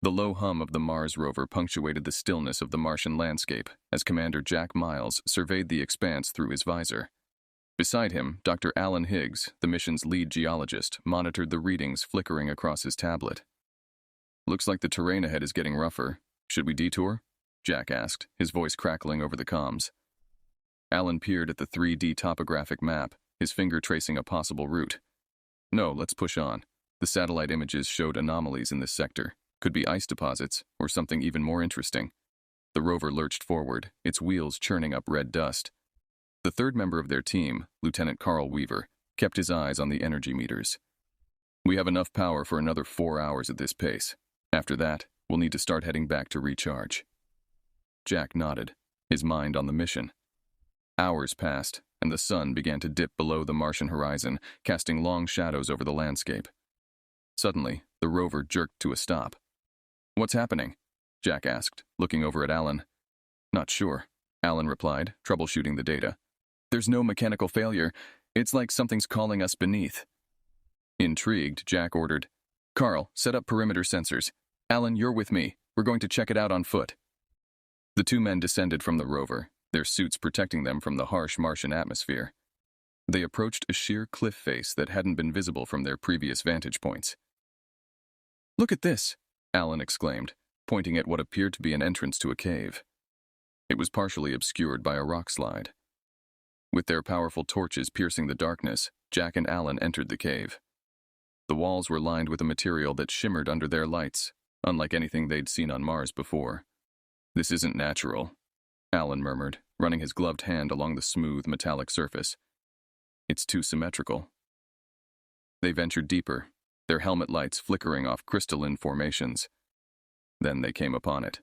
The low hum of the Mars rover punctuated the stillness of the Martian landscape as Commander Jack Miles surveyed the expanse through his visor. Beside him, Dr. Alan Higgs, the mission's lead geologist, monitored the readings flickering across his tablet. "Looks like the terrain ahead is getting rougher. Should we detour?" Jack asked, his voice crackling over the comms. Alan peered at the 3D topographic map, his finger tracing a possible route. "No, let's push on. The satellite images showed anomalies in this sector. Could be ice deposits, or something even more interesting." The rover lurched forward, its wheels churning up red dust. The third member of their team, Lieutenant Carl Weaver, kept his eyes on the energy meters. "We have enough power for another 4 hours at this pace. After that, we'll need to start heading back to recharge." Jack nodded, his mind on the mission. Hours passed, and the sun began to dip below the Martian horizon, casting long shadows over the landscape. Suddenly, the rover jerked to a stop. "What's happening?" Jack asked, looking over at Alan. "Not sure," Alan replied, troubleshooting the data. "There's no mechanical failure. It's like something's calling us beneath." Intrigued, Jack ordered, "Carl, set up perimeter sensors. Alan, you're with me. We're going to check it out on foot." The two men descended from the rover, their suits protecting them from the harsh Martian atmosphere. They approached a sheer cliff face that hadn't been visible from their previous vantage points. "Look at this," Alan exclaimed, pointing at what appeared to be an entrance to a cave. It was partially obscured by a rock slide. With their powerful torches piercing the darkness, Jack and Alan entered the cave. The walls were lined with a material that shimmered under their lights, unlike anything they'd seen on Mars before. "This isn't natural," Alan murmured, running his gloved hand along the smooth, metallic surface. "It's too symmetrical." They ventured deeper, their helmet lights flickering off crystalline formations. Then they came upon it.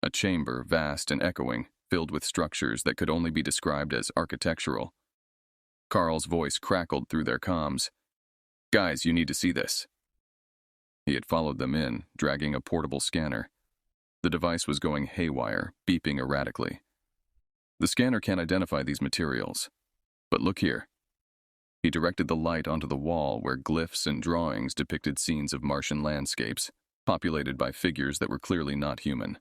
A chamber, vast and echoing, filled with structures that could only be described as architectural. Carl's voice crackled through their comms. "Guys, you need to see this." He had followed them in, dragging a portable scanner. The device was going haywire, beeping erratically. "The scanner can't identify these materials. But look here." He directed the light onto the wall where glyphs and drawings depicted scenes of Martian landscapes, populated by figures that were clearly not human.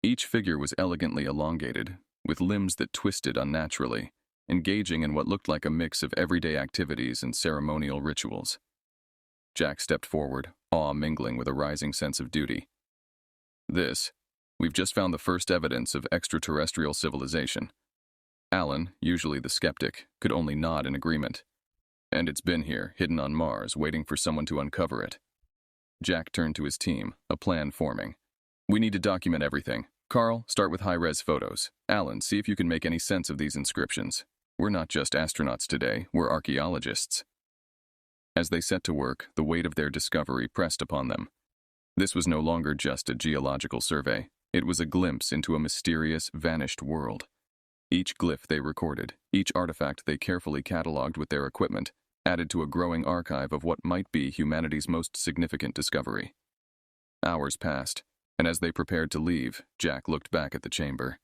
Each figure was elegantly elongated, with limbs that twisted unnaturally, engaging in what looked like a mix of everyday activities and ceremonial rituals. Jack stepped forward, awe mingling with a rising sense of duty. We've just found the first evidence of extraterrestrial civilization." Alan, usually the skeptic, could only nod in agreement. "And it's been here, hidden on Mars, waiting for someone to uncover it." Jack turned to his team, a plan forming. "We need to document everything. Carl, start with high-res photos. Alan, see if you can make any sense of these inscriptions. We're not just astronauts today, we're archaeologists." As they set to work, the weight of their discovery pressed upon them. This was no longer just a geological survey. It was a glimpse into a mysterious, vanished world. Each glyph they recorded, each artifact they carefully cataloged with their equipment, added to a growing archive of what might be humanity's most significant discovery. Hours passed, and as they prepared to leave, Jack looked back at the chamber.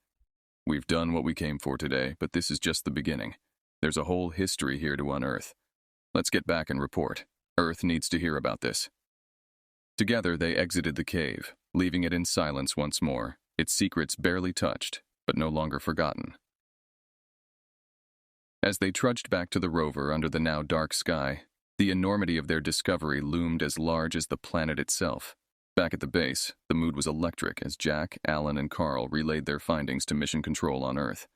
"We've done what we came for today, but this is just the beginning. There's a whole history here to unearth. Let's get back and report. Earth needs to hear about this." Together they exited the cave, leaving it in silence once more, its secrets barely touched, but no longer forgotten. As they trudged back to the rover under the now dark sky, the enormity of their discovery loomed as large as the planet itself. Back at the base, the mood was electric as Jack, Alan, and Carl relayed their findings to Mission Control on Earth.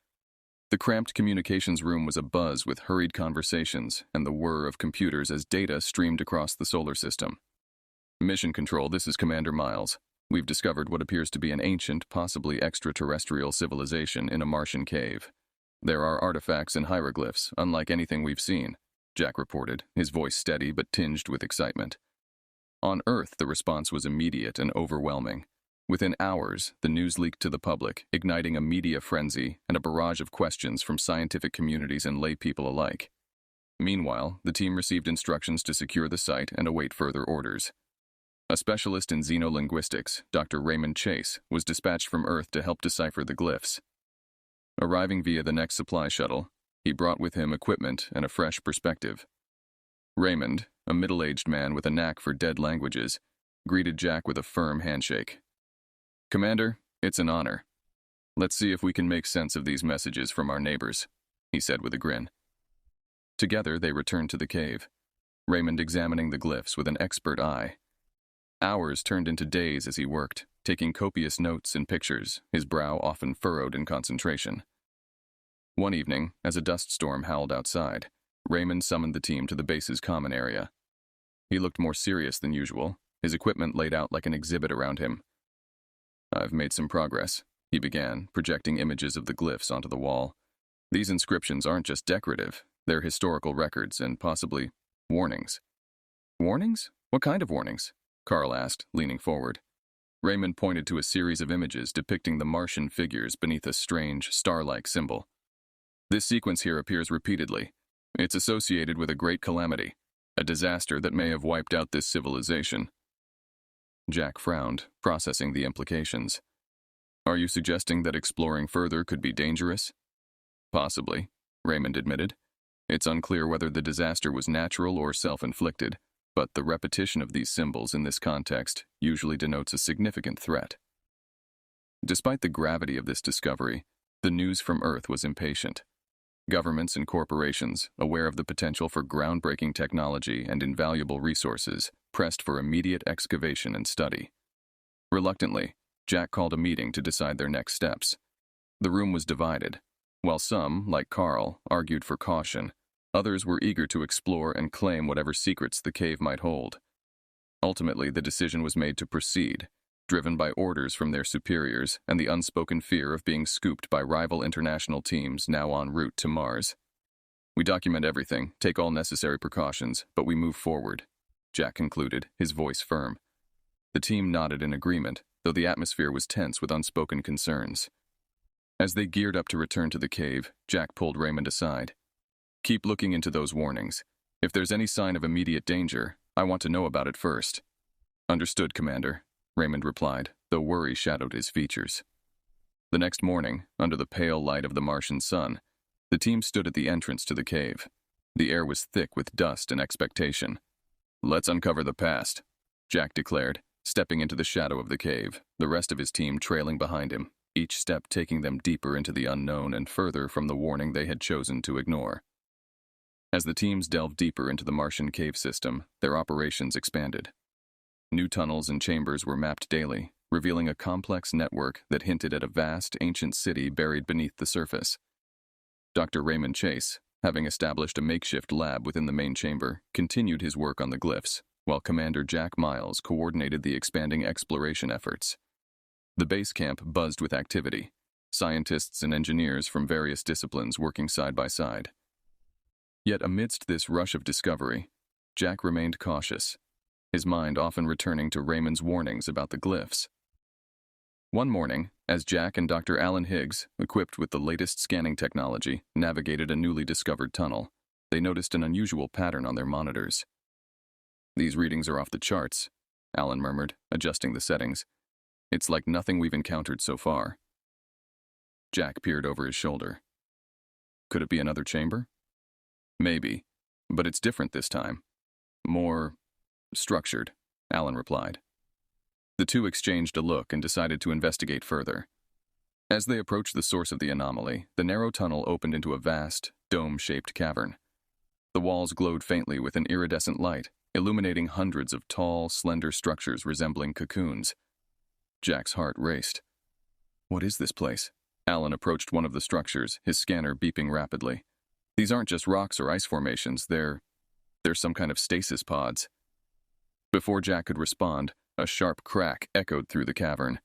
The cramped communications room was abuzz with hurried conversations and the whir of computers as data streamed across the solar system. "Mission Control, this is Commander Miles. We've discovered what appears to be an ancient, possibly extraterrestrial civilization in a Martian cave. There are artifacts and hieroglyphs, unlike anything we've seen," Jack reported, his voice steady but tinged with excitement. On Earth, the response was immediate and overwhelming. Within hours, the news leaked to the public, igniting a media frenzy and a barrage of questions from scientific communities and lay people alike. Meanwhile, the team received instructions to secure the site and await further orders. A specialist in xenolinguistics, Dr. Raymond Chase, was dispatched from Earth to help decipher the glyphs. Arriving via the next supply shuttle, he brought with him equipment and a fresh perspective. Raymond, a middle-aged man with a knack for dead languages, greeted Jack with a firm handshake. "Commander, it's an honor. Let's see if we can make sense of these messages from our neighbors," he said with a grin. Together, they returned to the cave, Raymond examining the glyphs with an expert eye. Hours turned into days as he worked, taking copious notes and pictures, his brow often furrowed in concentration. One evening, as a dust storm howled outside, Raymond summoned the team to the base's common area. He looked more serious than usual, his equipment laid out like an exhibit around him. "I've made some progress," he began, projecting images of the glyphs onto the wall. "These inscriptions aren't just decorative, they're historical records and possibly warnings." "Warnings? What kind of warnings?" Carl asked, leaning forward. Raymond pointed to a series of images depicting the Martian figures beneath a strange, star-like symbol. "This sequence here appears repeatedly. It's associated with a great calamity, a disaster that may have wiped out this civilization." Jack frowned, processing the implications. "Are you suggesting that exploring further could be dangerous?" "Possibly," Raymond admitted. "It's unclear whether the disaster was natural or self-inflicted, but the repetition of these symbols in this context usually denotes a significant threat." Despite the gravity of this discovery, the news from Earth was impatient. Governments and corporations, aware of the potential for groundbreaking technology and invaluable resources, pressed for immediate excavation and study. Reluctantly, Jack called a meeting to decide their next steps. The room was divided. While some, like Carl, argued for caution, others were eager to explore and claim whatever secrets the cave might hold. Ultimately, the decision was made to proceed, driven by orders from their superiors and the unspoken fear of being scooped by rival international teams now en route to Mars. "We document everything, take all necessary precautions, but we move forward," Jack concluded, his voice firm. The team nodded in agreement, though the atmosphere was tense with unspoken concerns. As they geared up to return to the cave, Jack pulled Raymond aside. "Keep looking into those warnings. If there's any sign of immediate danger, I want to know about it first." "Understood, Commander," Raymond replied, though worry shadowed his features. The next morning, under the pale light of the Martian sun, the team stood at the entrance to the cave. The air was thick with dust and expectation. "Let's uncover the past," Jack declared, stepping into the shadow of the cave, the rest of his team trailing behind him, each step taking them deeper into the unknown and further from the warning they had chosen to ignore. As the teams delved deeper into the Martian cave system, their operations expanded. New tunnels and chambers were mapped daily, revealing a complex network that hinted at a vast, ancient city buried beneath the surface. Dr. Raymond Chase, having established a makeshift lab within the main chamber, continued his work on the glyphs, while Commander Jack Miles coordinated the expanding exploration efforts. The base camp buzzed with activity, scientists and engineers from various disciplines working side by side. Yet amidst this rush of discovery, Jack remained cautious, his mind often returning to Raymond's warnings about the glyphs. One morning, as Jack and Dr. Alan Higgs, equipped with the latest scanning technology, navigated a newly discovered tunnel, they noticed an unusual pattern on their monitors. "These readings are off the charts," Alan murmured, adjusting the settings. "It's like nothing we've encountered so far." Jack peered over his shoulder. "Could it be another chamber?" "Maybe, but it's different this time. More structured," Alan replied. The two exchanged a look and decided to investigate further. As they approached the source of the anomaly, the narrow tunnel opened into a vast, dome-shaped cavern. The walls glowed faintly with an iridescent light, illuminating hundreds of tall, slender structures resembling cocoons. Jack's heart raced. "What is this place?" Alan approached one of the structures, his scanner beeping rapidly. "These aren't just rocks or ice formations, they're some kind of stasis pods." Before Jack could respond, a sharp crack echoed through the cavern.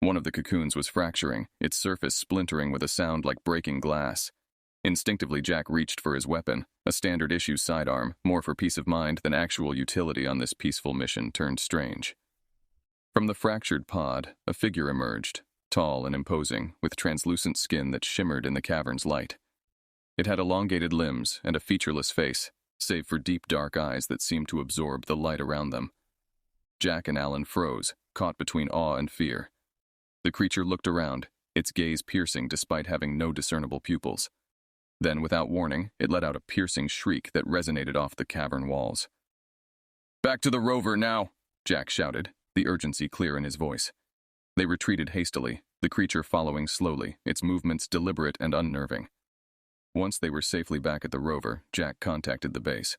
One of the cocoons was fracturing, its surface splintering with a sound like breaking glass. Instinctively, Jack reached for his weapon, a standard-issue sidearm, more for peace of mind than actual utility on this peaceful mission turned strange. From the fractured pod, a figure emerged, tall and imposing, with translucent skin that shimmered in the cavern's light. It had elongated limbs and a featureless face, save for deep dark eyes that seemed to absorb the light around them. Jack and Alan froze, caught between awe and fear. The creature looked around, its gaze piercing despite having no discernible pupils. Then, without warning, it let out a piercing shriek that resonated off the cavern walls. "Back to the rover now!" Jack shouted, the urgency clear in his voice. They retreated hastily, the creature following slowly, its movements deliberate and unnerving. Once they were safely back at the rover, Jack contacted the base.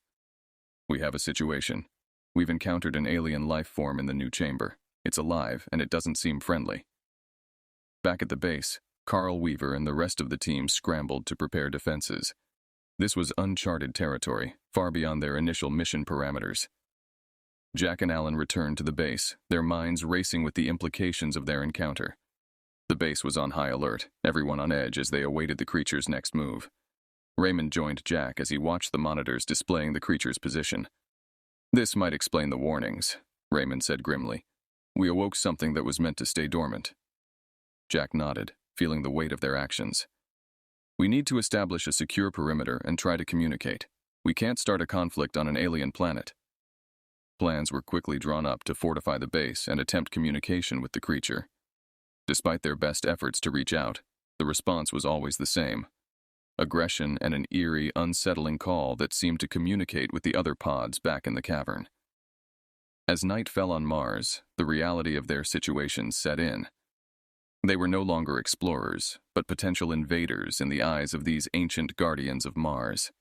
"We have a situation. We've encountered an alien life form in the new chamber. It's alive, and it doesn't seem friendly." Back at the base, Carl Weaver and the rest of the team scrambled to prepare defenses. This was uncharted territory, far beyond their initial mission parameters. Jack and Alan returned to the base, their minds racing with the implications of their encounter. The base was on high alert, everyone on edge as they awaited the creature's next move. Raymond joined Jack as he watched the monitors displaying the creature's position. "This might explain the warnings," Raymond said grimly. "We awoke something that was meant to stay dormant." Jack nodded, feeling the weight of their actions. "We need to establish a secure perimeter and try to communicate. We can't start a conflict on an alien planet." Plans were quickly drawn up to fortify the base and attempt communication with the creature. Despite their best efforts to reach out, the response was always the same: aggression and an eerie, unsettling call that seemed to communicate with the other pods back in the cavern. As night fell on Mars, the reality of their situation set in. They were no longer explorers, but potential invaders in the eyes of these ancient guardians of Mars.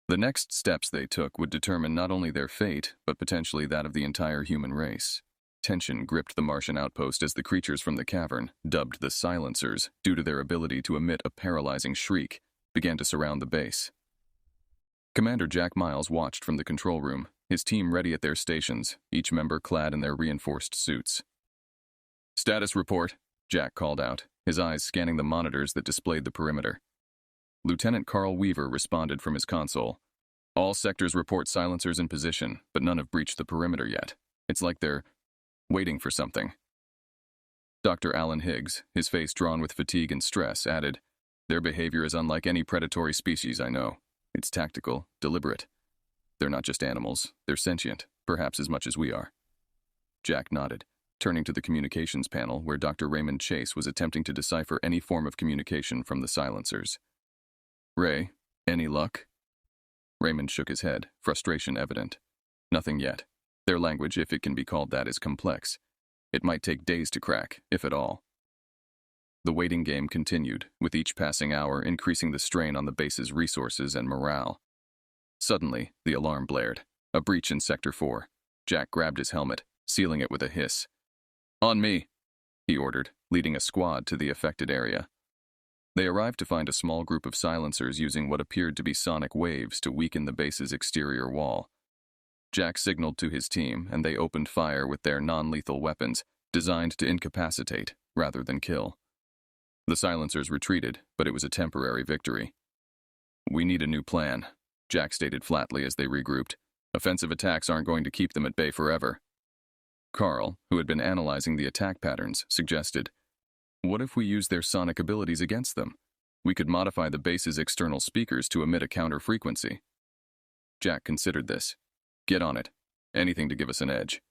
The next steps they took would determine not only their fate, but potentially that of the entire human race. Tension gripped the Martian outpost as the creatures from the cavern, dubbed the Silencers due to their ability to emit a paralyzing shriek, began to surround the base. Commander Jack Miles watched from the control room, his team ready at their stations, each member clad in their reinforced suits. "Status report," Jack called out, his eyes scanning the monitors that displayed the perimeter. Lieutenant Carl Weaver responded from his console. "All sectors report Silencers in position, but none have breached the perimeter yet. It's like they're waiting for something." Dr. Alan Higgs, his face drawn with fatigue and stress, added, "Their behavior is unlike any predatory species I know. It's tactical, deliberate. They're not just animals, they're sentient, perhaps as much as we are." Jack nodded, turning to the communications panel where Dr. Raymond Chase was attempting to decipher any form of communication from the Silencers. "Ray, any luck?" Raymond shook his head, frustration evident. "Nothing yet. Their language, if it can be called that, is complex. It might take days to crack, if at all." The waiting game continued, with each passing hour increasing the strain on the base's resources and morale. Suddenly, the alarm blared. A breach in Sector 4. Jack grabbed his helmet, sealing it with a hiss. "On me," he ordered, leading a squad to the affected area. They arrived to find a small group of Silencers using what appeared to be sonic waves to weaken the base's exterior wall. Jack signaled to his team, and they opened fire with their non-lethal weapons, designed to incapacitate rather than kill. The Silencers retreated, but it was a temporary victory. "We need a new plan," Jack stated flatly as they regrouped. "Offensive attacks aren't going to keep them at bay forever." Carl, who had been analyzing the attack patterns, suggested, "What if we use their sonic abilities against them? We could modify the base's external speakers to emit a counter frequency." Jack considered this. "Get on it. Anything to give us an edge."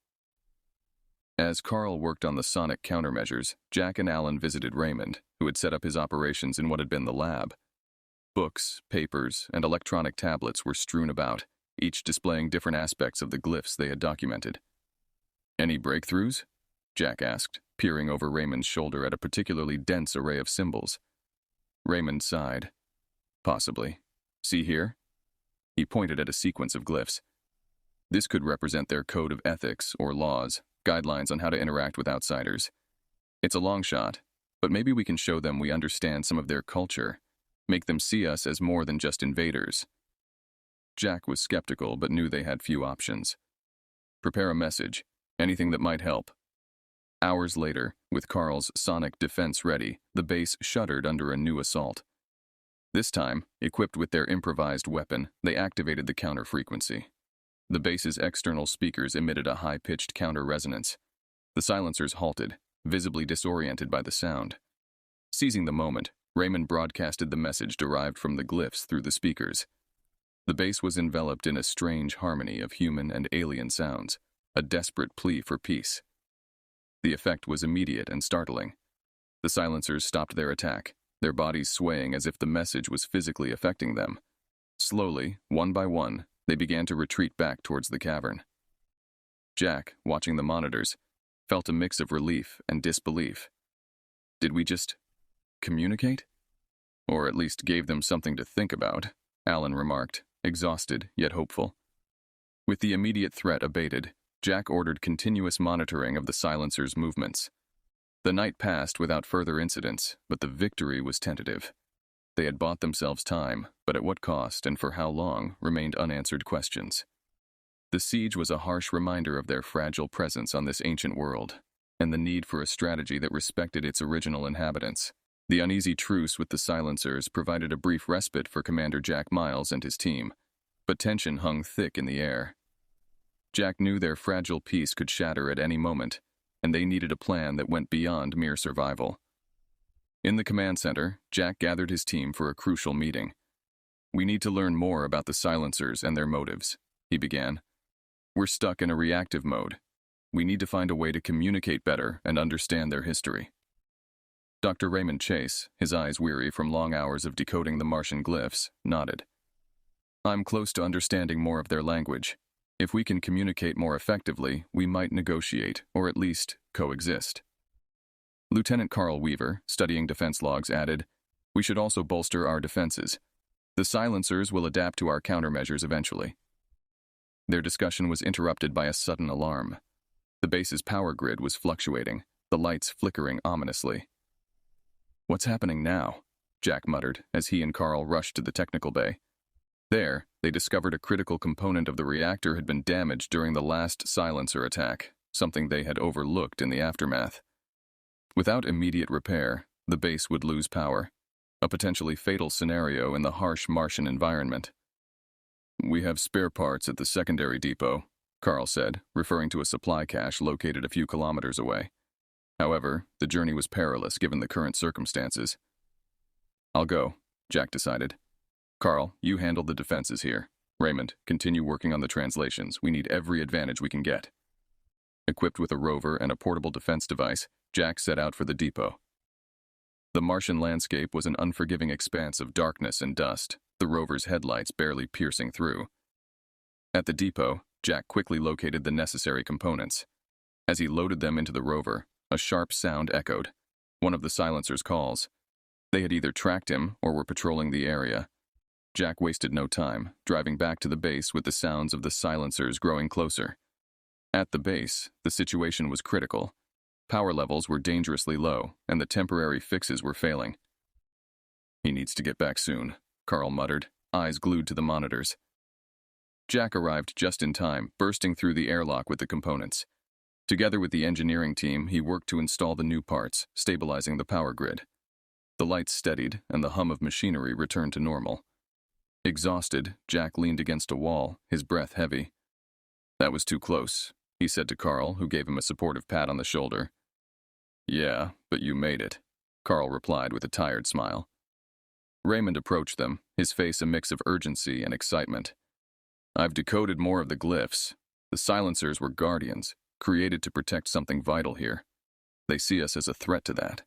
As Carl worked on the sonic countermeasures, Jack and Alan visited Raymond, who had set up his operations in what had been the lab. Books, papers, and electronic tablets were strewn about, each displaying different aspects of the glyphs they had documented. "Any breakthroughs?" Jack asked, peering over Raymond's shoulder at a particularly dense array of symbols. Raymond sighed. "Possibly. See here?" He pointed at a sequence of glyphs. "This could represent their code of ethics or laws, guidelines on how to interact with outsiders. It's a long shot, but maybe we can show them we understand some of their culture, make them see us as more than just invaders." Jack was skeptical but knew they had few options. "Prepare a message, anything that might help." Hours later, with Carl's sonic defense ready, the base shuddered under a new assault. This time, equipped with their improvised weapon, they activated the counter frequency. The base's external speakers emitted a high-pitched counter-resonance. The Silencers halted, visibly disoriented by the sound. Seizing the moment, Raymond broadcasted the message derived from the glyphs through the speakers. The base was enveloped in a strange harmony of human and alien sounds, a desperate plea for peace. The effect was immediate and startling. The Silencers stopped their attack, their bodies swaying as if the message was physically affecting them. Slowly, one by one, they began to retreat back towards the cavern. Jack, watching the monitors, felt a mix of relief and disbelief. Did we just communicate? Or at least gave them something to think about, Alan remarked, exhausted yet hopeful. With the immediate threat abated, Jack ordered continuous monitoring of the silencer's movements. The night passed without further incidents, but the victory was tentative. They had bought themselves time, but at what cost and for how long remained unanswered questions. The siege was a harsh reminder of their fragile presence on this ancient world, and the need for a strategy that respected its original inhabitants. The uneasy truce with the silencers provided a brief respite for Commander Jack Miles and his team, but tension hung thick in the air. Jack knew their fragile peace could shatter at any moment, and they needed a plan that went beyond mere survival. In the command center, Jack gathered his team for a crucial meeting. "We need to learn more about the silencers and their motives," he began. "We're stuck in a reactive mode. We need to find a way to communicate better and understand their history." Dr. Raymond Chase, his eyes weary from long hours of decoding the Martian glyphs, nodded. "I'm close to understanding more of their language. If we can communicate more effectively, we might negotiate, or at least coexist." Lieutenant Carl Weaver, studying defense logs, added, "We should also bolster our defenses. The silencers will adapt to our countermeasures eventually." Their discussion was interrupted by a sudden alarm. The base's power grid was fluctuating, the lights flickering ominously. "What's happening now?" Jack muttered as he and Carl rushed to the technical bay. There, they discovered a critical component of the reactor had been damaged during the last silencer attack, something they had overlooked in the aftermath. Without immediate repair, the base would lose power, a potentially fatal scenario in the harsh Martian environment. "We have spare parts at the secondary depot," Carl said, referring to a supply cache located a few kilometers away. However, the journey was perilous given the current circumstances. "I'll go," Jack decided. "Carl, you handle the defenses here. Raymond, continue working on the translations. We need every advantage we can get." Equipped with a rover and a portable defense device, Jack set out for the depot. The Martian landscape was an unforgiving expanse of darkness and dust, the rover's headlights barely piercing through. At the depot, Jack quickly located the necessary components. As he loaded them into the rover, a sharp sound echoed, one of the silencer's calls. They had either tracked him or were patrolling the area. Jack wasted no time, driving back to the base with the sounds of the silencers growing closer. At the base, the situation was critical. Power levels were dangerously low, and the temporary fixes were failing. "He needs to get back soon," Carl muttered, eyes glued to the monitors. Jack arrived just in time, bursting through the airlock with the components. Together with the engineering team, he worked to install the new parts, stabilizing the power grid. The lights steadied, and the hum of machinery returned to normal. Exhausted, Jack leaned against a wall, his breath heavy. "That was too close," he said to Carl, who gave him a supportive pat on the shoulder. "Yeah, but you made it," Carl replied with a tired smile. Raymond approached them, his face a mix of urgency and excitement. "I've decoded more of the glyphs. The silencers were guardians, created to protect something vital here. They see us as a threat to that."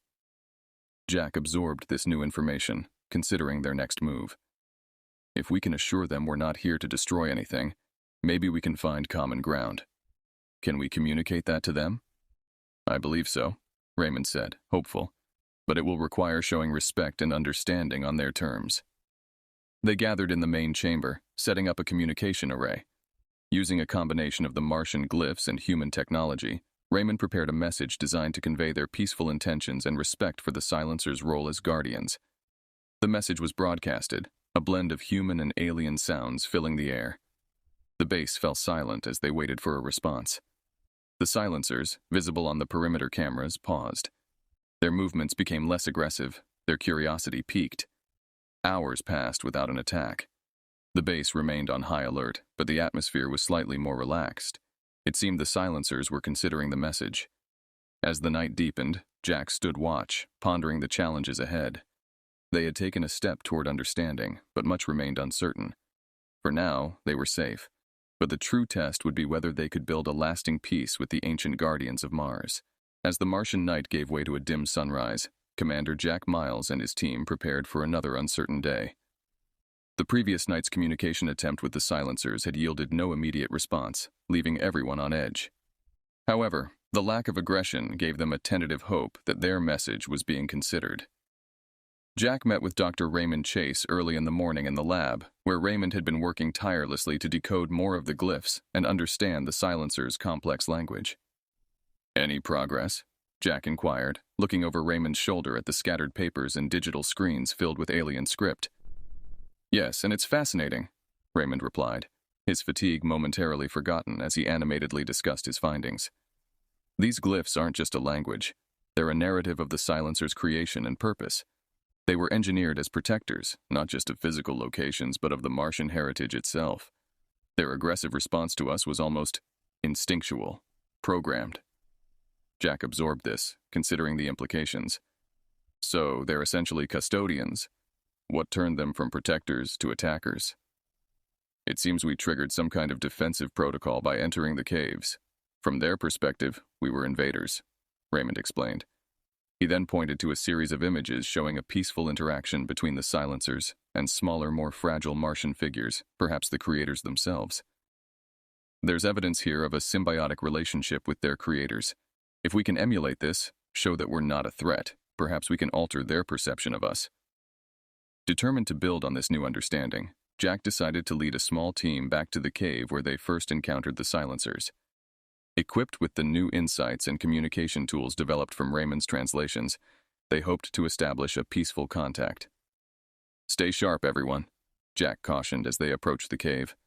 Jack absorbed this new information, considering their next move. "If we can assure them we're not here to destroy anything, maybe we can find common ground. Can we communicate that to them?" "I believe so," Raymond said, hopeful, "but it will require showing respect and understanding on their terms." They gathered in the main chamber, setting up a communication array. Using a combination of the Martian glyphs and human technology, Raymond prepared a message designed to convey their peaceful intentions and respect for the silencers' role as guardians. The message was broadcasted, a blend of human and alien sounds filling the air. The base fell silent as they waited for a response. The silencers, visible on the perimeter cameras, paused. Their movements became less aggressive, their curiosity peaked. Hours passed without an attack. The base remained on high alert, but the atmosphere was slightly more relaxed. It seemed the silencers were considering the message. As the night deepened, Jack stood watch, pondering the challenges ahead. They had taken a step toward understanding, but much remained uncertain. For now, they were safe, but the true test would be whether they could build a lasting peace with the ancient guardians of Mars. As the Martian night gave way to a dim sunrise, Commander Jack Miles and his team prepared for another uncertain day. The previous night's communication attempt with the silencers had yielded no immediate response, leaving everyone on edge. However, The lack of aggression gave them a tentative hope that their message was being considered. Jack met with Dr. Raymond Chase early in the morning in the lab, where Raymond had been working tirelessly to decode more of the glyphs and understand the silencer's complex language. "Any progress?" Jack inquired, looking over Raymond's shoulder at the scattered papers and digital screens filled with alien script. "Yes, and it's fascinating," Raymond replied, his fatigue momentarily forgotten as he animatedly discussed his findings. "These glyphs aren't just a language. They're a narrative of the silencer's creation and purpose. They were engineered as protectors, not just of physical locations, but of the Martian heritage itself. Their aggressive response to us was almost instinctual, programmed." Jack absorbed this, considering the implications. "So they're essentially custodians. What turned them from protectors to attackers?" "It seems we triggered some kind of defensive protocol by entering the caves. From their perspective, we were invaders," Raymond explained. He then pointed to a series of images showing a peaceful interaction between the silencers and smaller, more fragile Martian figures, perhaps the creators themselves. "There's evidence here of a symbiotic relationship with their creators. If we can emulate this, show that we're not a threat, perhaps we can alter their perception of us." Determined to build on this new understanding, Jack decided to lead a small team back to the cave where they first encountered the silencers. Equipped with the new insights and communication tools developed from Raymond's translations, they hoped to establish a peaceful contact. "Stay sharp, everyone," Jack cautioned as they approached the cave.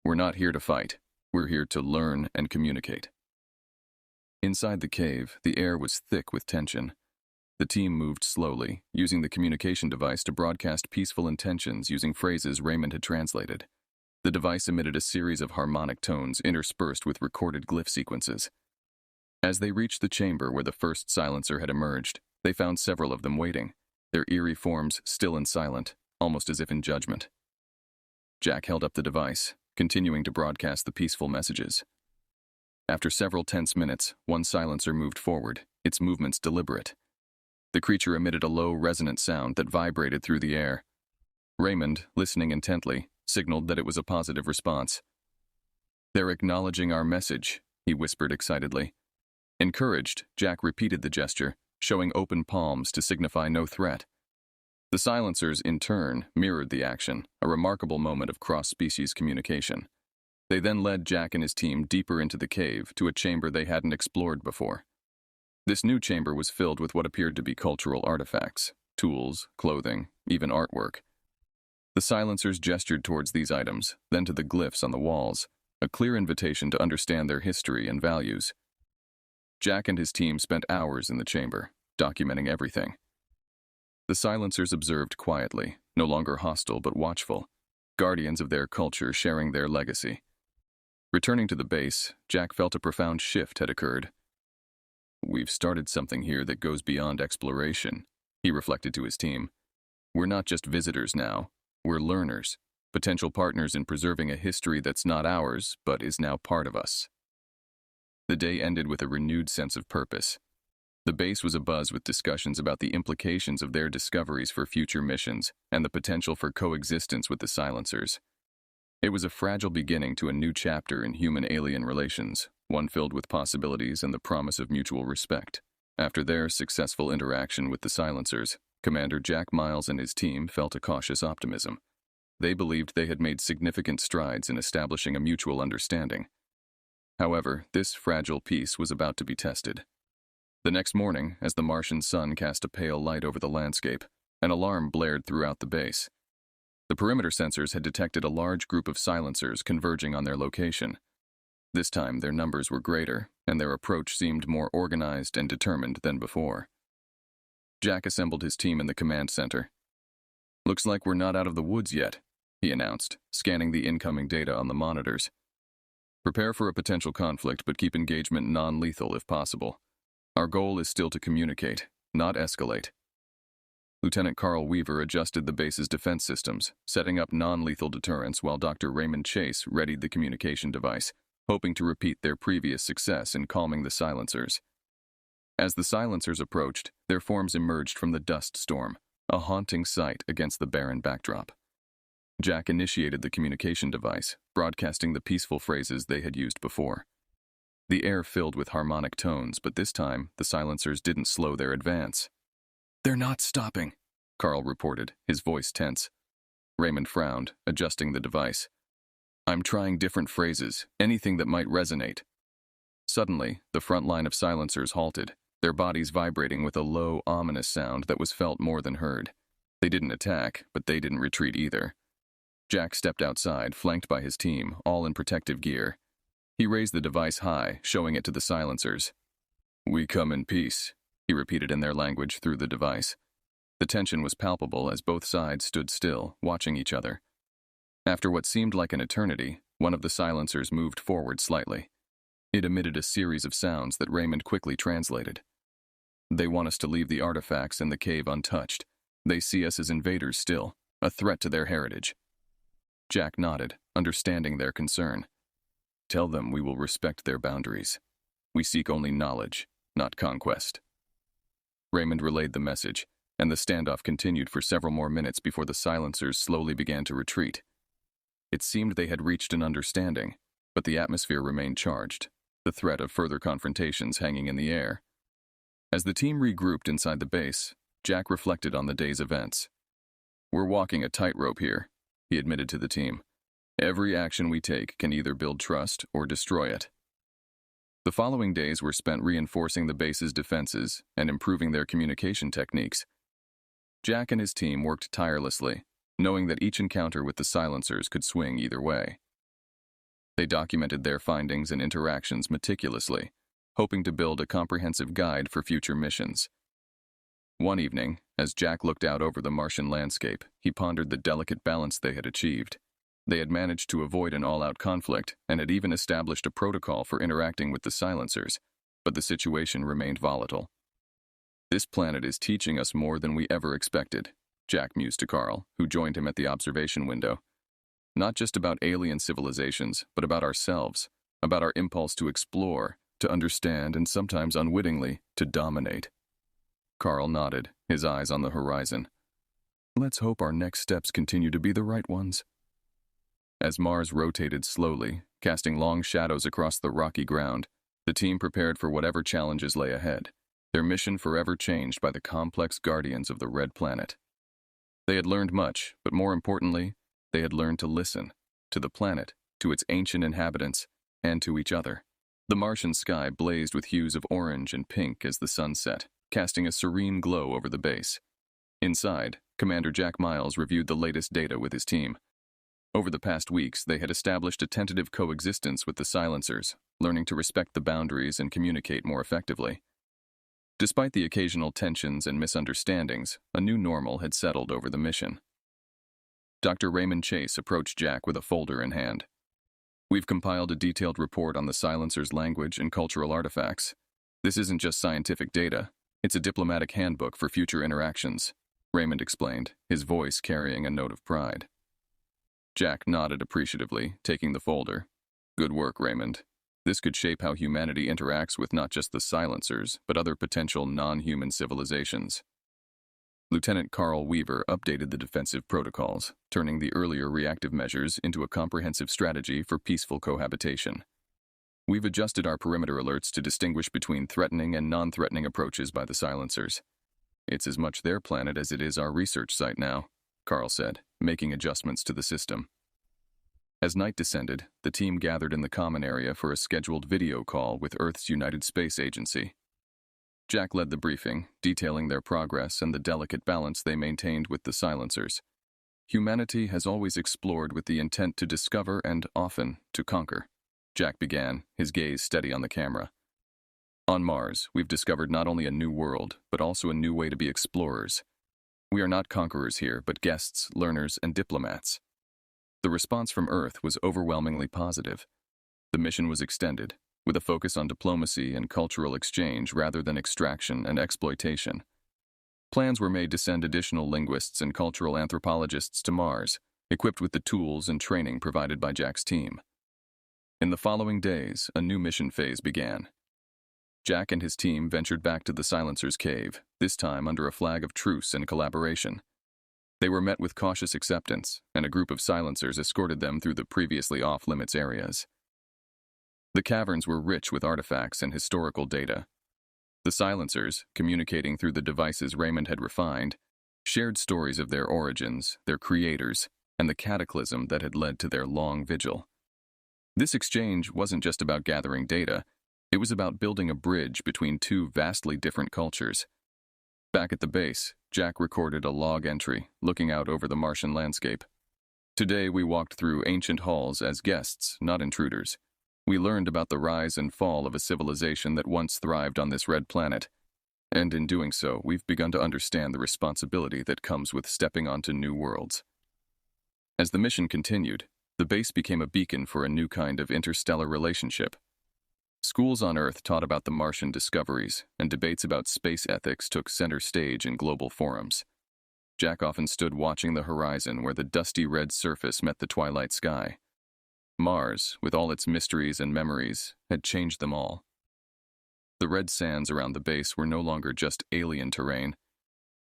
"We're not here to fight. We're here to learn and communicate." Inside the cave, the air was thick with tension. The team moved slowly, using the communication device to broadcast peaceful intentions using phrases Raymond had translated. The device emitted a series of harmonic tones interspersed with recorded glyph sequences. As they reached the chamber where the first silencer had emerged, they found several of them waiting, their eerie forms still and silent, almost as if in judgment. Jack held up the device, continuing to broadcast the peaceful messages. After several tense minutes, one silencer moved forward, its movements deliberate. The creature emitted a low, resonant sound that vibrated through the air. Raymond, listening intently, signaled that it was a positive response. "They're acknowledging our message," he whispered excitedly. Encouraged, Jack repeated the gesture, showing open palms to signify no threat. The silencers, in turn, mirrored the action, a remarkable moment of cross-species communication. They then led Jack and his team deeper into the cave to a chamber they hadn't explored before. This new chamber was filled with what appeared to be cultural artifacts, tools, clothing, even artwork. The silencers gestured towards these items, then to the glyphs on the walls, a clear invitation to understand their history and values. Jack and his team spent hours in the chamber, documenting everything. The silencers observed quietly, no longer hostile but watchful, guardians of their culture sharing their legacy. Returning to the base, Jack felt a profound shift had occurred. "We've started something here that goes beyond exploration," he reflected to his team. "We're not just visitors now. We're learners, potential partners in preserving a history that's not ours, but is now part of us." The day ended with a renewed sense of purpose. The base was abuzz with discussions about the implications of their discoveries for future missions and the potential for coexistence with the silencers. It was a fragile beginning to a new chapter in human-alien relations, one filled with possibilities and the promise of mutual respect. After their successful interaction with the silencers, Commander Jack Miles and his team felt a cautious optimism. They believed they had made significant strides in establishing a mutual understanding. However, this fragile peace was about to be tested. The next morning, as the Martian sun cast a pale light over the landscape, an alarm blared throughout the base. The perimeter sensors had detected a large group of silencers converging on their location. This time, their numbers were greater, and their approach seemed more organized and determined than before. Jack assembled his team in the command center. "Looks like we're not out of the woods yet," he announced, scanning the incoming data on the monitors. "Prepare for a potential conflict, but keep engagement non-lethal if possible. Our goal is still to communicate, not escalate." Lieutenant Carl Weaver adjusted the base's defense systems, setting up non-lethal deterrence while Dr. Raymond Chase readied the communication device, hoping to repeat their previous success in calming the silencers. As the silencers approached, their forms emerged from the dust storm, a haunting sight against the barren backdrop. Jack initiated the communication device, broadcasting the peaceful phrases they had used before. The air filled with harmonic tones, but this time, the silencers didn't slow their advance. "They're not stopping," Carl reported, his voice tense. Raymond frowned, adjusting the device. "I'm trying different phrases, anything that might resonate." Suddenly, the front line of silencers halted, their bodies vibrating with a low, ominous sound that was felt more than heard. They didn't attack, but they didn't retreat either. Jack stepped outside, flanked by his team, all in protective gear. He raised the device high, showing it to the silencers. "We come in peace," he repeated in their language through the device. The tension was palpable as both sides stood still, watching each other. After what seemed like an eternity, one of the silencers moved forward slightly. It emitted a series of sounds that Raymond quickly translated. "They want us to leave the artifacts in the cave untouched. They see us as invaders still, a threat to their heritage." Jack nodded, understanding their concern. "Tell them we will respect their boundaries. We seek only knowledge, not conquest." Raymond relayed the message, and the standoff continued for several more minutes before the silencers slowly began to retreat. It seemed they had reached an understanding, but the atmosphere remained charged, the threat of further confrontations hanging in the air. As the team regrouped inside the base, Jack reflected on the day's events. "We're walking a tightrope here," he admitted to the team. "Every action we take can either build trust or destroy it." The following days were spent reinforcing the base's defenses and improving their communication techniques. Jack and his team worked tirelessly, knowing that each encounter with the silencers could swing either way. They documented their findings and interactions meticulously, hoping to build a comprehensive guide for future missions. One evening, as Jack looked out over the Martian landscape, he pondered the delicate balance they had achieved. They had managed to avoid an all-out conflict and had even established a protocol for interacting with the silencers, but the situation remained volatile. "This planet is teaching us more than we ever expected," Jack mused to Carl, who joined him at the observation window. "Not just about alien civilizations, but about ourselves, about our impulse to explore, to understand, and sometimes unwittingly, to dominate." Carl nodded, his eyes on the horizon. "Let's hope our next steps continue to be the right ones." As Mars rotated slowly, casting long shadows across the rocky ground, the team prepared for whatever challenges lay ahead, their mission forever changed by the complex guardians of the Red Planet. They had learned much, but more importantly, they had learned to listen, to the planet, to its ancient inhabitants, and to each other. The Martian sky blazed with hues of orange and pink as the sun set, casting a serene glow over the base. Inside, Commander Jack Miles reviewed the latest data with his team. Over the past weeks, they had established a tentative coexistence with the silencers, learning to respect the boundaries and communicate more effectively. Despite the occasional tensions and misunderstandings, a new normal had settled over the mission. Dr. Raymond Chase approached Jack with a folder in hand. "We've compiled a detailed report on the silencers' language and cultural artifacts. This isn't just scientific data, it's a diplomatic handbook for future interactions," Raymond explained, his voice carrying a note of pride. Jack nodded appreciatively, taking the folder. "Good work, Raymond. This could shape how humanity interacts with not just the silencers, but other potential non-human civilizations." Lieutenant Carl Weaver updated the defensive protocols, turning the earlier reactive measures into a comprehensive strategy for peaceful cohabitation. "We've adjusted our perimeter alerts to distinguish between threatening and non-threatening approaches by the silencers. It's as much their planet as it is our research site now," Carl said, making adjustments to the system. As night descended, the team gathered in the common area for a scheduled video call with Earth's United Space Agency. Jack led the briefing, detailing their progress and the delicate balance they maintained with the silencers. "Humanity has always explored with the intent to discover and, often, to conquer," Jack began, his gaze steady on the camera. "On Mars, we've discovered not only a new world, but also a new way to be explorers. We are not conquerors here, but guests, learners, and diplomats." The response from Earth was overwhelmingly positive. The mission was extended, with a focus on diplomacy and cultural exchange rather than extraction and exploitation. Plans were made to send additional linguists and cultural anthropologists to Mars, equipped with the tools and training provided by Jack's team. In the following days, a new mission phase began. Jack and his team ventured back to the Silencer's cave, this time under a flag of truce and collaboration. They were met with cautious acceptance, and a group of Silencers escorted them through the previously off-limits areas. The caverns were rich with artifacts and historical data. The silencers, communicating through the devices Raymond had refined, shared stories of their origins, their creators, and the cataclysm that had led to their long vigil. This exchange wasn't just about gathering data, it was about building a bridge between two vastly different cultures. Back at the base, Jack recorded a log entry, looking out over the Martian landscape. Today we walked through ancient halls as guests, not intruders. We learned about the rise and fall of a civilization that once thrived on this red planet. And in doing so, we've begun to understand the responsibility that comes with stepping onto new worlds. As the mission continued, the base became a beacon for a new kind of interstellar relationship. Schools on Earth taught about the Martian discoveries, and debates about space ethics took center stage in global forums. Jack often stood watching the horizon where the dusty red surface met the twilight sky. Mars, with all its mysteries and memories, had changed them all. The red sands around the base were no longer just alien terrain.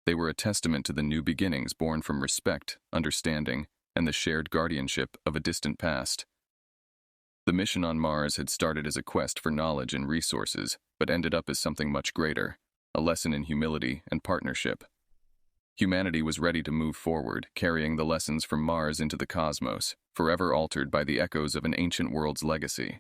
They were a testament to the new beginnings born from respect, understanding, and the shared guardianship of a distant past. The mission on Mars had started as a quest for knowledge and resources, but ended up as something much greater, a lesson in humility and partnership. Humanity was ready to move forward, carrying the lessons from Mars into the cosmos, forever altered by the echoes of an ancient world's legacy.